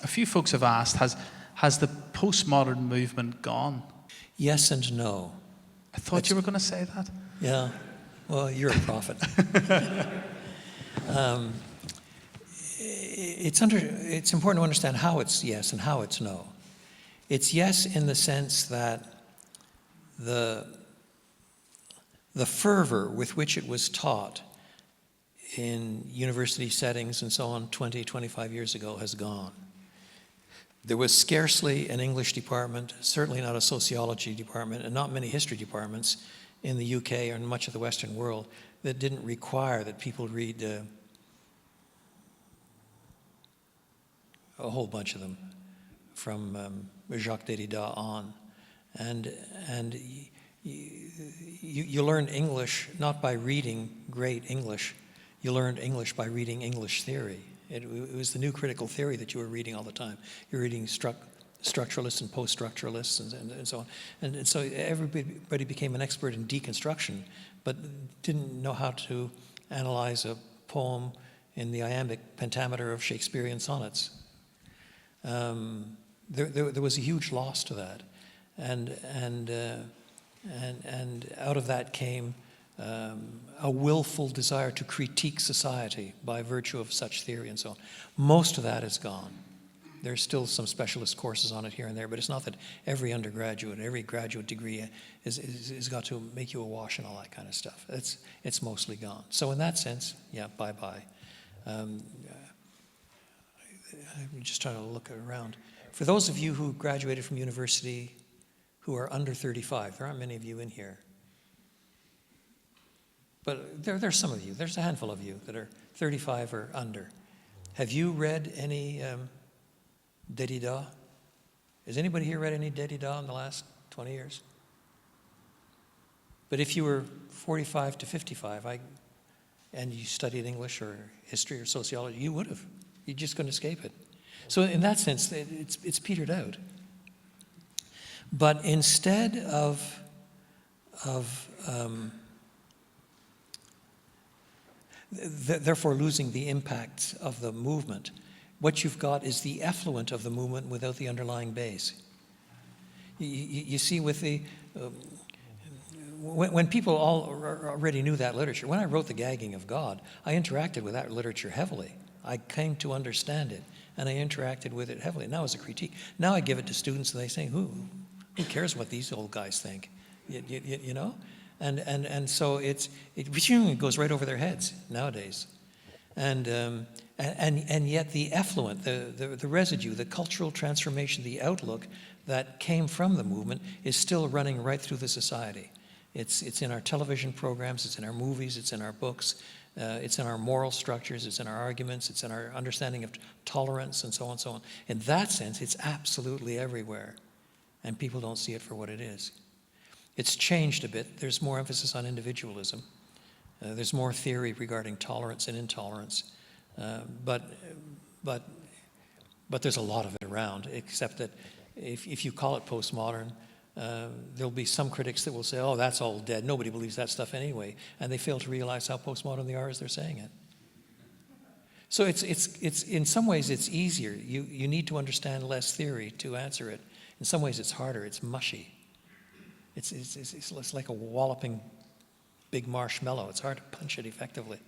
a few folks have asked, has the postmodern movement gone? Yes and no. I thought you were going to say that. Yeah. Well, you're a prophet. It's important to understand how it's yes and how it's no. It's yes in the sense that the fervor with which it was taught in university settings and so on 20, 25 years ago has gone. There was scarcely an English department, certainly not a sociology department, and not many history departments in the UK or in much of the Western world that didn't require that people read a whole bunch of them, from Jacques Derrida on. And you learned English not by reading great English, you learned English by reading English theory. It was the new critical theory that you were reading all the time. You're reading structuralists and post-structuralists and so on. And so everybody became an expert in deconstruction, but didn't know how to analyze a poem in the iambic pentameter of Shakespearean sonnets. There was a huge loss to that. And out of that came a willful desire to critique society by virtue of such theory and so on. Most of that is gone. There's still some specialist courses on it here and there, but it's not that every undergraduate, every graduate degree is got to make you awash and all that kind of stuff. It's mostly gone. So in that sense, yeah, bye-bye. I'm just trying to look around. For those of you who graduated from university who are under 35, there aren't many of you in here. But there's some of you, there's a handful of you that are 35 or under. Have you read any Derrida? Has anybody here read any Derrida in the last 20 years? But if you were 45 to 55 and you studied English or history or sociology, you would have. You just couldn't escape it. So in that sense, it's petered out. But instead of therefore losing the impact of the movement, what you've got is the effluent of the movement without the underlying base. You see, with the when people already knew that literature, when I wrote The Gagging of God, I interacted with that literature heavily. I came to understand it, and I interacted with it heavily. Now as a critique. Now I give it to students, and they say, who cares what these old guys think? You know? And so it goes right over their heads nowadays. And yet the effluent, the residue, the cultural transformation, the outlook that came from the movement is still running right through the society. It's in our television programs, it's in our movies, it's in our books, it's in our moral structures, it's in our arguments, it's in our understanding of tolerance and so on and so on. In that sense, it's absolutely everywhere, and people don't see it for what it is. It's changed a bit. There's more emphasis on individualism. There's more theory regarding tolerance and intolerance. But there's a lot of it around, except that if you call it postmodern, there'll be some critics that will say, oh, that's all dead. Nobody believes that stuff anyway. And they fail to realize how postmodern they are as they're saying it. So it's in some ways it's easier. You need to understand less theory to answer it. In some ways it's harder. It's mushy. It's like a walloping big marshmallow. It's hard to punch it effectively.